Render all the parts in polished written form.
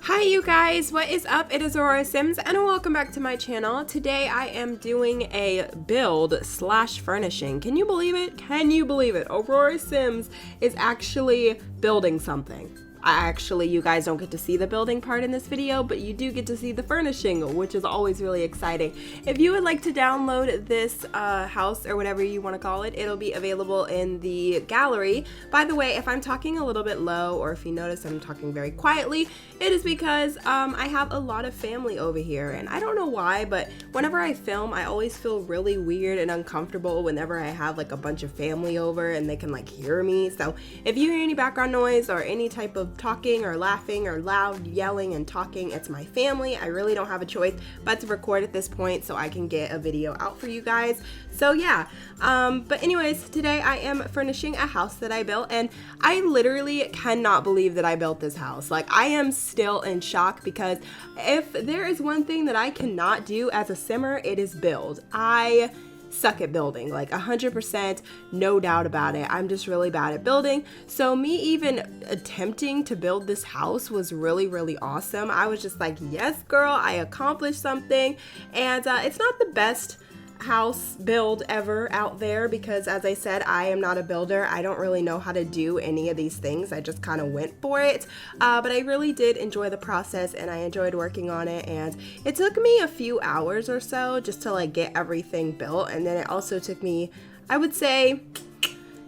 Hi you guys, what is up? It is Aurora Sims and welcome back to my channel. Today I am doing a build / furnishing. Can you believe it? Can you believe it? Aurora Sims is actually building something. You guys don't get to see the building part in this video, but you do get to see the furnishing, which is always really exciting. If you would like to download this house or whatever you want to call it, it'll be available in the gallery. By the way, if I'm talking a little bit low or if you notice I'm talking very quietly, it is because I have a lot of family over here, and I don't know why, but whenever I film, I always feel really weird and uncomfortable whenever I have like a bunch of family over and they can like hear me. So if you hear any background noise or any type of talking or laughing or loud yelling and talking, it's my family. I really don't have a choice but to record at this point so I can get a video out for you guys. So yeah, but anyways, today I am furnishing a house that I built, and I literally cannot believe that I built this house. Like, I am still in shock because if there is one thing that I cannot do as a simmer, it is build. I suck at building, like 100%, no doubt about it. I'm just really bad at building. So me even attempting to build this house was really awesome. I was just like, yes girl, I accomplished something. And it's not the best house build ever out there because, as I said, I am not a builder. I don't really know how to do any of these things. I just kind of went for it, but I really did enjoy the process and I enjoyed working on it, and it took me a few hours or so just to like get everything built, and then it also took me, I would say,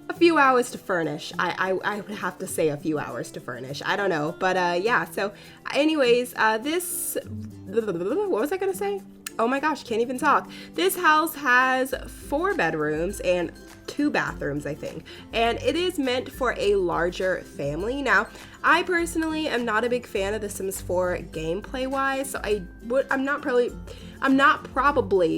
a few hours to furnish. I would have to say a few hours to furnish. I don't know, but yeah, so anyways, what was I gonna say? Oh my gosh, can't even talk. This house has 4 bedrooms and 2 bathrooms, I think, and it is meant for a larger family. Now, I personally am not a big fan of The Sims 4 gameplay wise, so I'm not probably,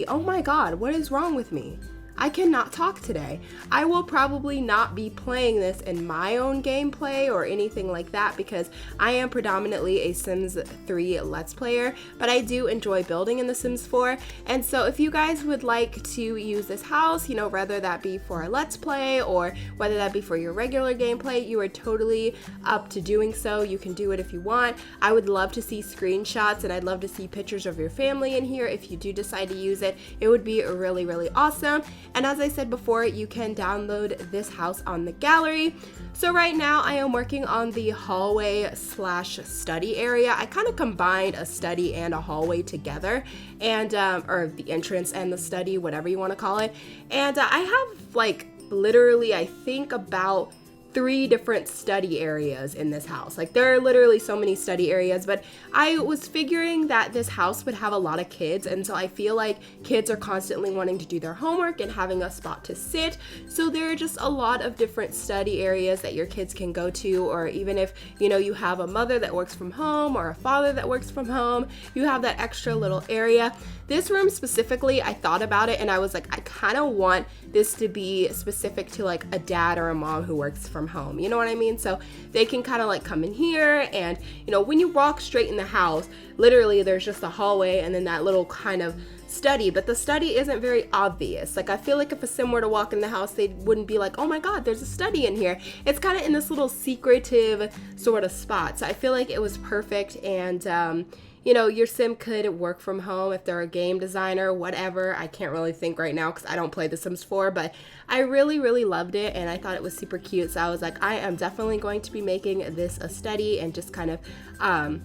oh my god, what is wrong with me? I cannot talk today. I will probably not be playing this in my own gameplay or anything like that because I am predominantly a Sims 3 Let's Player, but I do enjoy building in The Sims 4. And so if you guys would like to use this house, you know, whether that be for a Let's Play or whether that be for your regular gameplay, you are totally up to doing so. You can do it if you want. I would love to see screenshots and I'd love to see pictures of your family in here if you do decide to use it. It would be really awesome. And as I said before, you can download this house on the gallery. So right now I am working on the hallway / study area. I kind of combined a study and a hallway together, and or the entrance and the study, whatever you want to call it. And I have like literally, I think about 3 different study areas in this house. Like, there are literally so many study areas, but I was figuring that this house would have a lot of kids, and so I feel like kids are constantly wanting to do their homework and having a spot to sit. So there are just a lot of different study areas that your kids can go to, or even if, you know, you have a mother that works from home or a father that works from home, you have that extra little area. This room specifically, I thought about it and I was like, I kind of want this to be specific to like a dad or a mom who works from home, you know what I mean? So they can kind of like come in here, and you know, when you walk straight in the house, literally there's just a hallway and then that little kind of study, but the study isn't very obvious. Like, I feel like if a sim were to walk in the house, they wouldn't be like, oh my god, there's a study in here. It's kind of in this little secretive sort of spot. So I feel like it was perfect, and you know, your sim could work from home if they're a game designer, whatever. I can't really think right now because I don't play The Sims 4, but I really loved it and I thought it was super cute. So I was like, I am definitely going to be making this a study and just kind of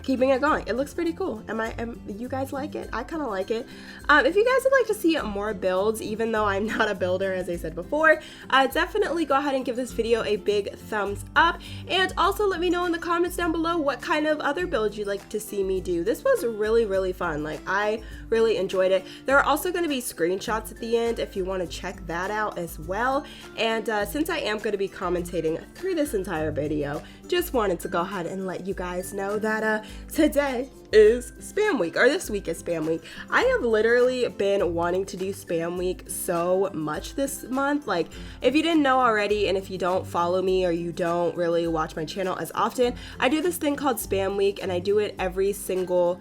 keeping it going. It looks pretty cool. You guys like it? I kind of like it. If you guys would like to see more builds, even though I'm not a builder, as I said before, definitely go ahead and give this video a big thumbs up, and also let me know in the comments down below what kind of other builds you'd like to see me do. This was really fun. Like, I really enjoyed it. There are also going to be screenshots at the end if you want to check that out as well. And since I am going to be commentating through this entire video, just wanted to go ahead and let you guys know that today is spam week, or this week is spam week. I have literally been wanting to do spam week so much this month. Like, if you didn't know already, and if you don't follow me or you don't really watch my channel as often, I do this thing called spam week, and I do it every single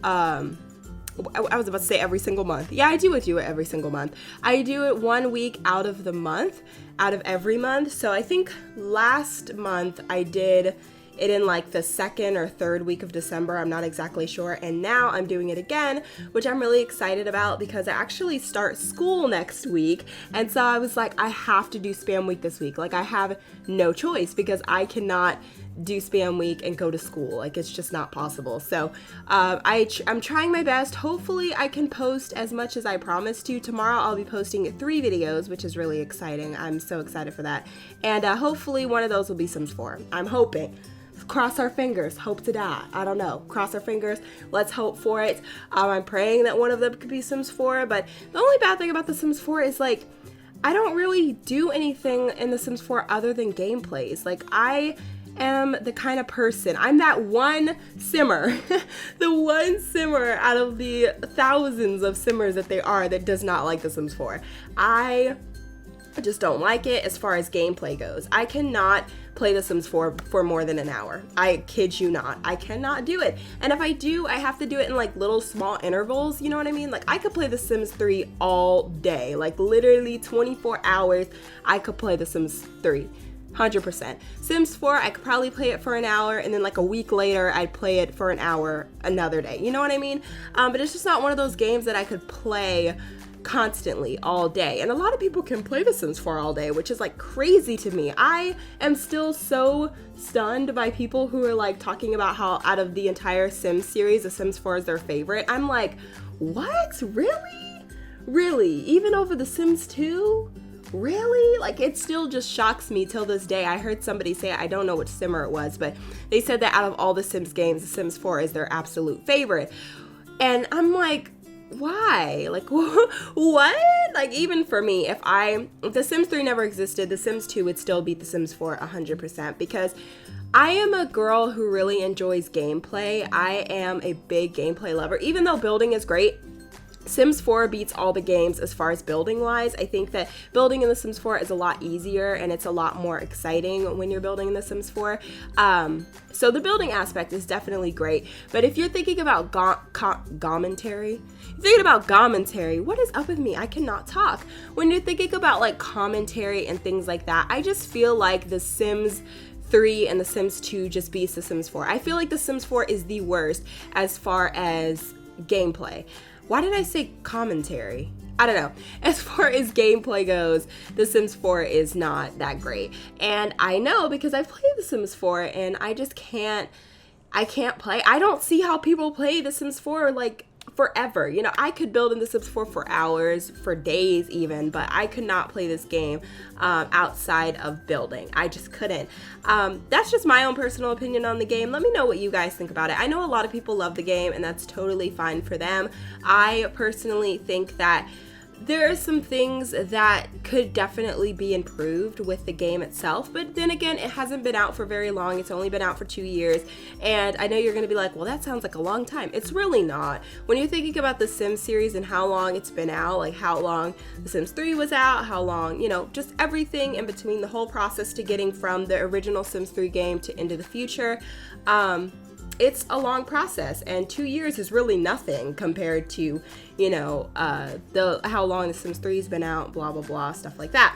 I was about to say every single month. Yeah, I do it every single month. I do it 1 week out of the month, out of every month. So I think last month I did it in like the second or third week of December. I'm not exactly sure. And now I'm doing it again, which I'm really excited about because I actually start school next week. And so I was like, I have to do spam week this week. Like I have no choice because I cannot do spam week and go to school. Like it's just not possible. So I'm trying my best. Hopefully I can post as much as I promised to. Tomorrow I'll be posting 3 videos, which is really exciting. I'm so excited for that. And hopefully one of those will be Sims 4. I'm hoping. Cross our fingers, hope to die. I don't know. Cross our fingers. Let's hope for it. I'm praying that one of them could be Sims 4. But the only bad thing about the Sims 4 is like, I don't really do anything in the Sims 4 other than gameplays. Like I am the kind of person, I'm that one simmer, the one simmer out of the thousands of simmers that they are that does not like The Sims 4. I just don't like it as far as gameplay goes. I cannot play The Sims 4 for more than an hour. I kid you not. I cannot do it. And if I do, I have to do it in like little small intervals, you know what I mean? Like I could play The Sims 3 all day, like literally 24 hours, I could play The Sims 3. 100%. Sims 4, I could probably play it for an hour, and then like a week later, I'd play it for an hour another day. You know what I mean? But it's just not one of those games that I could play constantly all day. And a lot of people can play The Sims 4 all day, which is like crazy to me. I am still so stunned by people who are like talking about how out of the entire Sims series, The Sims 4 is their favorite. I'm like, what? Really? Really? Even over The Sims 2? Really? Like it still just shocks me till this day. I heard somebody say, I don't know which simmer it was, but they said that out of all the Sims games, The Sims 4 is their absolute favorite. And I'm like, why? Like what? Like even for me, if The Sims 3 never existed, The Sims 2 would still beat The Sims 4 100% because I am a girl who really enjoys gameplay. I am a big gameplay lover. Even though building is great, Sims 4 beats all the games as far as building wise. I think that building in The Sims 4 is a lot easier and it's a lot more exciting when you're building in The Sims 4. So the building aspect is definitely great. But if you're thinking about commentary, what is up with me? I cannot talk. When you're thinking about like commentary and things like that, I just feel like The Sims 3 and The Sims 2 just beats The Sims 4. I feel like The Sims 4 is the worst as far as gameplay. Why did I say commentary? I don't know. As far as gameplay goes, The Sims 4 is not that great. And I know because I've played The Sims 4 and I can't play. I don't see how people play The Sims 4 like forever. You know, I could build in The Sims 4 for hours, for days even, but I could not play this game outside of building. I just couldn't. That's just my own personal opinion on the game. Let me know what you guys think about it. I know a lot of people love the game and that's totally fine for them. I personally think that there are some things that could definitely be improved with the game itself, but then again, it hasn't been out for very long. It's only been out for 2 years, and I know you're going to be like, well, that sounds like a long time. It's really not. When you're thinking about the Sims series and how long it's been out, like how long The Sims 3 was out, how long, you know, just everything in between, the whole process to getting from the original Sims 3 game to Into the Future, it's a long process, and 2 years is really nothing compared to, you know, how long The Sims 3 has been out, blah, blah, blah, stuff like that.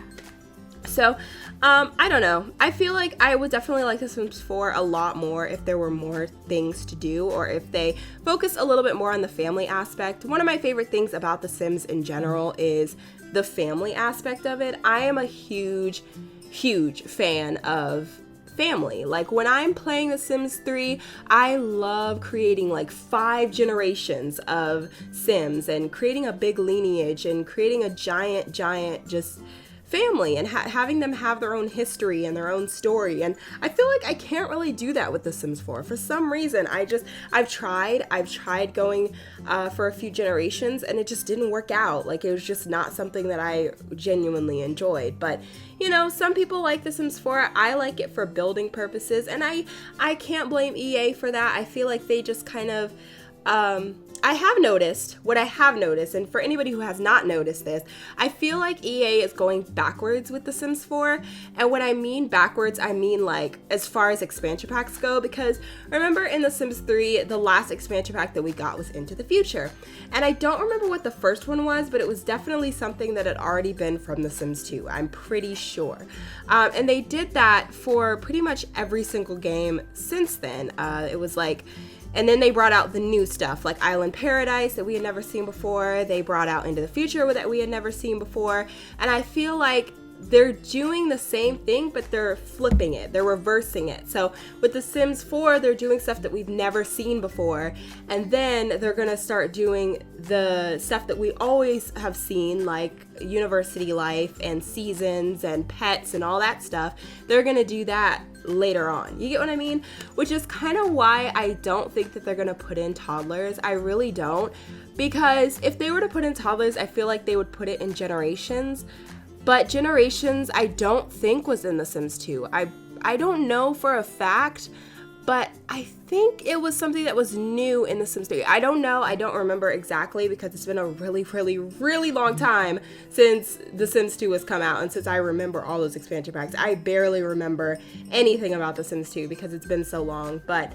So, I don't know. I feel like I would definitely like The Sims 4 a lot more if there were more things to do, or if they focus a little bit more on the family aspect. One of my favorite things about The Sims in general is the family aspect of it. I am a huge fan of family. Like when I'm playing The Sims 3, I love creating like 5 generations of Sims and creating a big lineage and creating a giant just family and having them have their own history and their own story. And I feel like I can't really do that with The Sims 4. For some reason, I've tried going for a few generations and it just didn't work out. Like it was just not something that I genuinely enjoyed. But you know, some people like The Sims 4. I like it for building purposes, and I can't blame EA for that. I feel like they just kind of I have noticed, what I have noticed, and for anybody who has not noticed this, I feel like EA is going backwards with The Sims 4, and when I mean backwards, I mean like as far as expansion packs go, because remember in The Sims 3, the last expansion pack that we got was Into the Future, and I don't remember what the first one was, but it was definitely something that had already been from The Sims 2, I'm pretty sure, and they did that for pretty much every single game since then. It was like, and then they brought out the new stuff like Island Paradise that we had never seen before. They brought out Into the Future that we had never seen before. And I feel like they're doing the same thing, but they're flipping it. They're reversing it. So with The Sims 4, they're doing stuff that we've never seen before. And then they're going to start doing the stuff that we always have seen, like university life and seasons and pets and all that stuff. They're going to do that later on. You get what I mean? Which is kind of why I don't think that they're going to put in toddlers. I really don't. Because if they were to put in toddlers, I feel like they would put it in Generations. But Generations, I don't think was in The Sims 2. I don't know for a fact, but I think it was something that was new in The Sims 3. I don't know. I don't remember exactly because it's been a really, really, really long time since The Sims 2 has come out and since I remember all those expansion packs. I barely remember anything about The Sims 2 because it's been so long. But,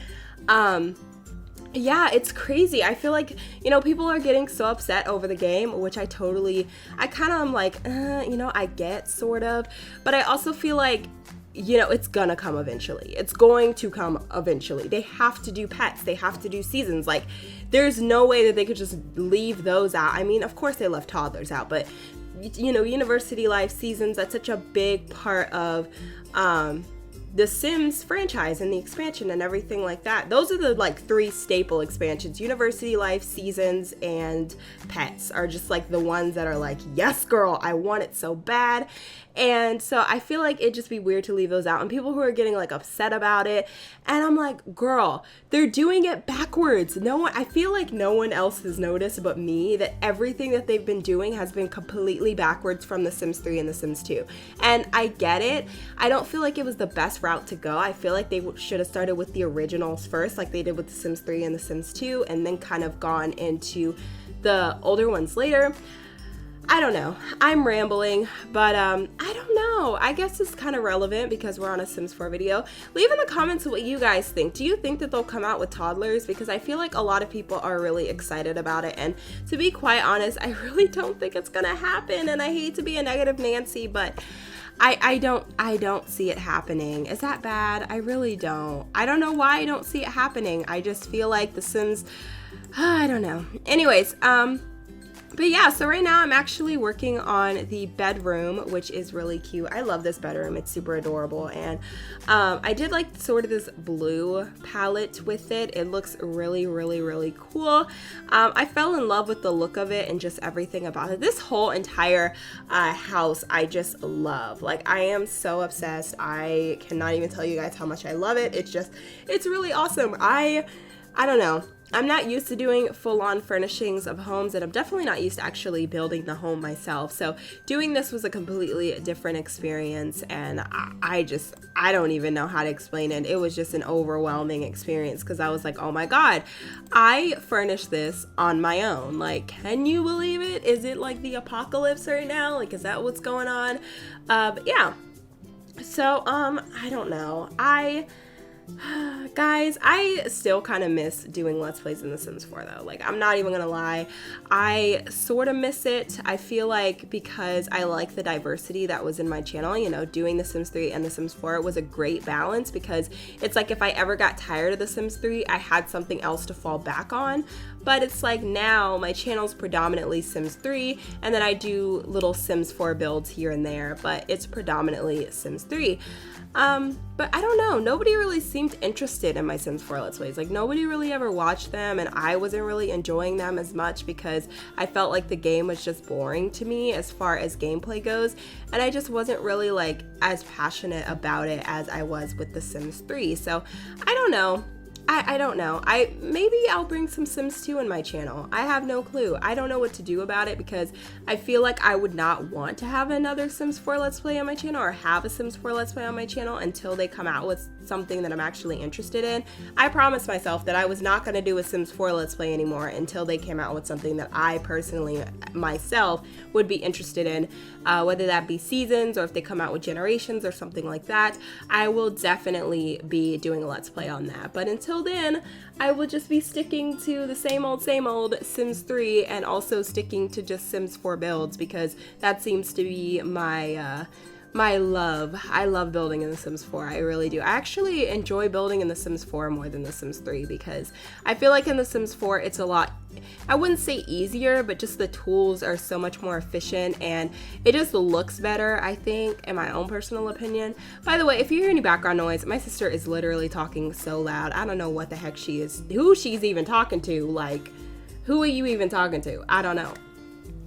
yeah, it's crazy. I feel like, people are getting so upset over the game, which I kind of am like, I get sort of, but I also feel like, it's gonna come eventually. It's going to come eventually. They have to do pets. They have to do seasons. Like, there's no way that they could just leave those out. I mean, of course they left toddlers out, but, university life, seasons, that's such a big part of, the Sims franchise and the expansion and everything like that. Those are the like 3 staple expansions. University life, seasons, and pets are just like the ones that are like, yes girl, I want it so bad. And so I feel like it'd just be weird to leave those out, and people who are getting like upset about it, and I'm like, girl, they're doing it backwards. I feel like no one else has noticed but me that everything that they've been doing has been completely backwards from The Sims 3 and The Sims 2. And I get it. I don't feel like it was the best route to go. I feel like they should have started with the originals first, like they did with The Sims 3 and The Sims 2, and then kind of gone into the older ones later. I don't know. I'm rambling, but I don't know. I guess it's kind of relevant because we're on a Sims 4 video. Leave in the comments what you guys think. Do you think that they'll come out with toddlers? Because I feel like a lot of people are really excited about it. And to be quite honest, I really don't think it's gonna happen. And I hate to be a negative Nancy, but I don't see it happening. Is that bad? I really don't. I don't know why I don't see it happening. I just feel like The Sims, I don't know. Anyways, but yeah, so right now I'm actually working on the bedroom, which is really cute. I love this bedroom. It's super adorable. And I did like sort of this blue palette with it. It looks really, really, really cool. I fell in love with the look of it and just everything about it. This whole entire house, I just love. Like, I am so obsessed. I cannot even tell you guys how much I love it. It's really awesome. I don't know. I'm not used to doing full-on furnishings of homes, and I'm definitely not used to actually building the home myself. So doing this was a completely different experience, and I don't even know how to explain it. It was just an overwhelming experience because I was like, oh my God, I furnished this on my own. Like, can you believe it? Is it like the apocalypse right now? Like, is that what's going on? But yeah. So, I don't know. Guys, I still kind of miss doing Let's Plays in The Sims 4 though. Like, I'm not even gonna lie. I sort of miss it. I feel like because I like the diversity that was in my channel, doing The Sims 3 and The Sims 4 was a great balance because it's like if I ever got tired of The Sims 3, I had something else to fall back on. But it's like now my channel's predominantly Sims 3, and then I do little Sims 4 builds here and there, but it's predominantly Sims 3. But I don't know, nobody really seemed interested in my Sims 4 Let's Plays. Like, nobody really ever watched them, and I wasn't really enjoying them as much because I felt like the game was just boring to me as far as gameplay goes, and I just wasn't really like as passionate about it as I was with The Sims 3. So I don't know. I don't know. Maybe I'll bring some Sims 2 in my channel. I have no clue. I don't know what to do about it because I feel like I would not want to have another Sims 4 Let's Play on my channel or have a Sims 4 Let's Play on my channel until they come out with something that I'm actually interested in. I promised myself that I was not going to do a Sims 4 Let's Play anymore until they came out with something that I personally, myself, would be interested in, whether that be seasons or if they come out with generations or something like that. I will definitely be doing a Let's Play on that. But until then, I will just be sticking to the same old Sims 3 and also sticking to just Sims 4 builds because that seems to be my love. I love building in The Sims 4. I really do. I actually enjoy building in The Sims 4 more than The Sims 3 because I feel like in The Sims 4 it's a lot, I wouldn't say easier, but just the tools are so much more efficient and it just looks better, I think, in my own personal opinion. By the way, if you hear any background noise, my sister is literally talking so loud. I don't know what the heck she is, who she's even talking to. Like, who are you even talking to? I don't know.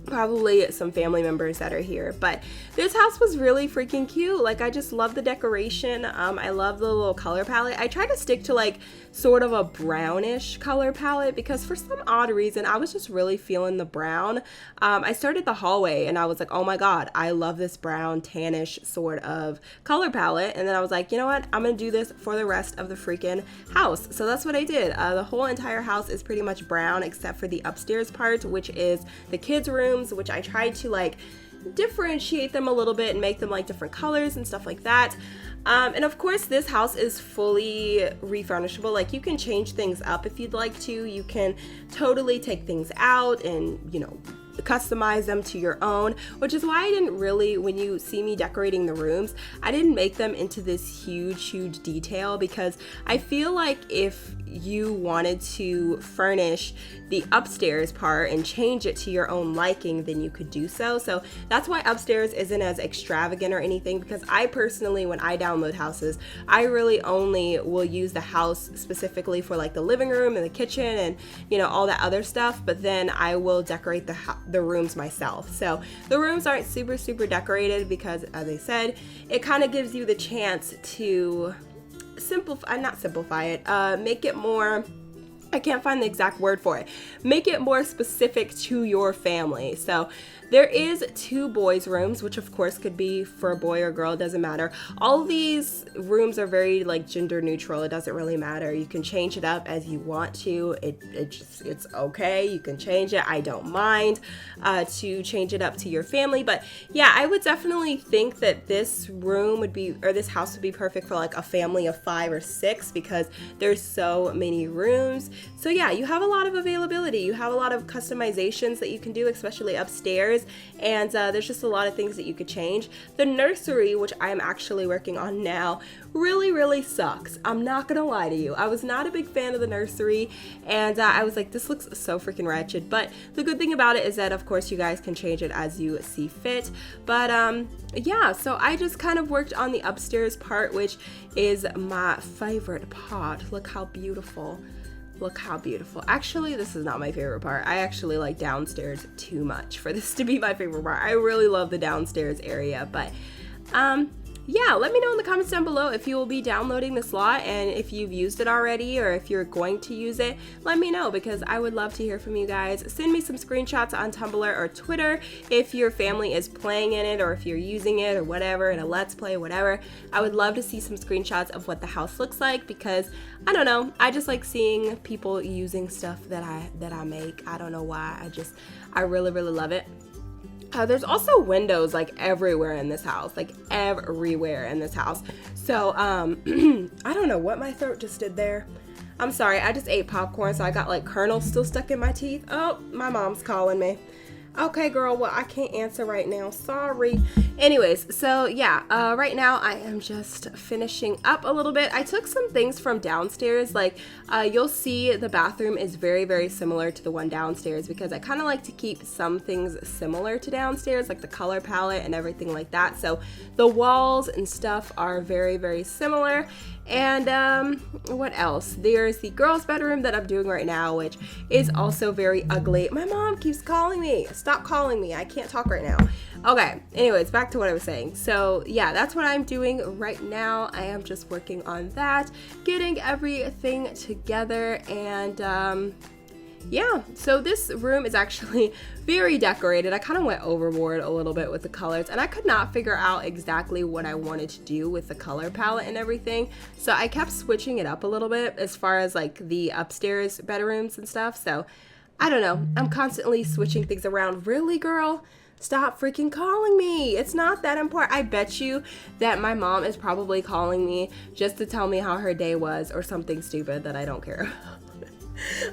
Probably some family members that are here, but this house was really freaking cute. Like, I just love the decoration. I love the little color palette. I try to stick to like sort of a brownish color palette because for some odd reason I was just really feeling the brown. I started the hallway and I was like, oh my god, I love this brown tannish sort of color palette, and then I was like, you know what, I'm gonna do this for the rest of the freaking house. So that's what I did. The whole entire house is pretty much brown except for the upstairs part, which is the kids' room, which I tried to like differentiate them a little bit and make them like different colors and stuff like that. And of course this house is fully refurnishable. Like, you can change things up if you'd like to. You can totally take things out and, you know, customize them to your own, which is why I didn't really, when you see me decorating the rooms, I didn't make them into this huge detail because I feel like if you wanted to furnish the upstairs part and change it to your own liking, then you could do so. So that's why upstairs isn't as extravagant or anything, because I personally, when I download houses, I really only will use the house specifically for like the living room and the kitchen and, you know, all that other stuff, but then I will decorate the rooms myself. So the rooms aren't super decorated because, as I said, it kind of gives you the chance to make it more, I can't find the exact word for it, make it more specific to your family. So there is 2 boys' rooms, which of course could be for a boy or girl, it doesn't matter. All of these rooms are very like gender neutral. It doesn't really matter. You can change it up as you want to. It's okay. You can change it. I don't mind to change it up to your family. But yeah, I would definitely think that this room would be, or this house would be perfect for like a family of 5 or 6 because there's so many rooms. So yeah, you have a lot of availability. You have a lot of customizations that you can do, especially upstairs. And there's just a lot of things that you could change. The nursery, which I'm actually working on now, really sucks. I'm not gonna lie to you. I was not a big fan of the nursery, and I was like, this looks so freaking wretched. But the good thing about it is that, of course, you guys can change it as you see fit. But yeah, so I just kind of worked on the upstairs part, which is my favorite part. Look how beautiful. Look how beautiful. Actually, this is not my favorite part. I actually like downstairs too much for this to be my favorite part. I really love the downstairs area, but yeah, let me know in the comments down below if you will be downloading this lot and if you've used it already or if you're going to use it. Let me know because I would love to hear from you guys. Send me some screenshots on Tumblr or Twitter if your family is playing in it or if you're using it or whatever in a Let's Play, whatever. I would love to see some screenshots of what the house looks like because I don't know, I just like seeing people using stuff that I make. I don't know why. I really love it. There's also windows like everywhere in this house, like everywhere in this house. So I don't know what my throat just did there. I'm sorry, I just ate popcorn, so I got like kernels still stuck in my teeth. Oh, my mom's calling me. Okay, girl, well, I can't answer right now. Sorry. Anyways, so yeah, right now I am just finishing up a little bit. I took some things from downstairs. Like, you'll see the bathroom is very similar to the one downstairs because I kind of like to keep some things similar to downstairs, like the color palette and everything like that. So the walls and stuff are very similar. And what else? There's the girls' bedroom that I'm doing right now, which is also very ugly. My mom keeps calling me. Stop calling me. I can't talk right now. Okay, anyways, back to what I was saying. So yeah, that's what I'm doing right now. I am just working on that, getting everything together, and yeah, so this room is actually very decorated. I kind of went overboard a little bit with the colors, and I could not figure out exactly what I wanted to do with the color palette and everything. So I kept switching it up a little bit as far as like the upstairs bedrooms and stuff. So I don't know. I'm constantly switching things around. Really, girl? Stop freaking calling me. It's not that important. I bet you that my mom is probably calling me just to tell me how her day was or something stupid that I don't care about.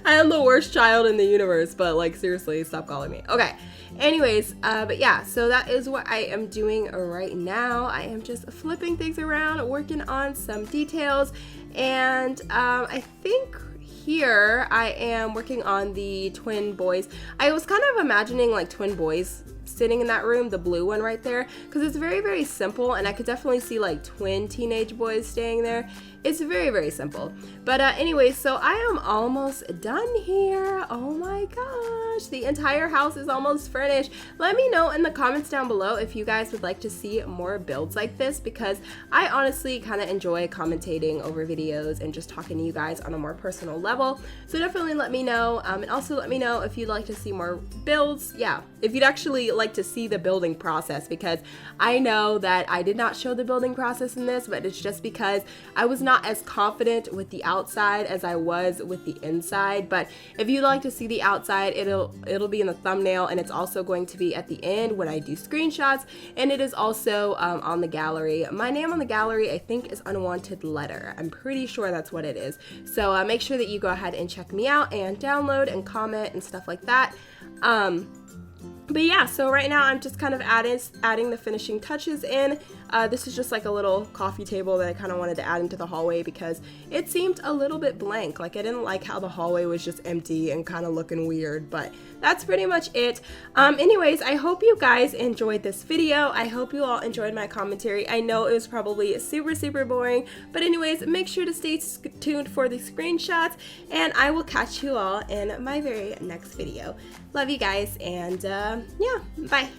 I am the worst child in the universe, but like seriously, stop calling me. Okay. Anyways, but yeah, so that is what I am doing right now. I am just flipping things around, working on some details, and I think here I am working on the twin boys. I was kind of imagining like twin boys sitting in that room, the blue one right there, because it's very, very simple, and I could definitely see like twin teenage boys staying there. It's very, very simple. But anyway, so I am almost done here. Oh my gosh, the entire house is almost furnished. Let me know in the comments down below if you guys would like to see more builds like this, because I honestly kind of enjoy commentating over videos and just talking to you guys on a more personal level. So definitely let me know, and also let me know if you'd like to see more builds. Yeah, if you'd actually like to see the building process, because I know that I did not show the building process in this, but it's just because I was not as confident with the outside as I was with the inside. But if you'd like to see the outside, it'll be in the thumbnail, and it's also going to be at the end when I do screenshots, and it is also on the gallery. My name on the gallery I think is UnwantedLetter. I'm pretty sure that's what it is. So make sure that you go ahead and check me out and download and comment and stuff like that. But yeah, so right now I'm just kind of adding the finishing touches in. This is just like a little coffee table that I kind of wanted to add into the hallway because it seemed a little bit blank. Like I didn't like how the hallway was just empty and kind of looking weird, but that's pretty much it. Anyways, I hope you guys enjoyed this video. I hope you all enjoyed my commentary. I know it was probably super, super boring, but anyways, make sure to stay tuned for the screenshots, and I will catch you all in my very next video. Love you guys, and yeah, bye.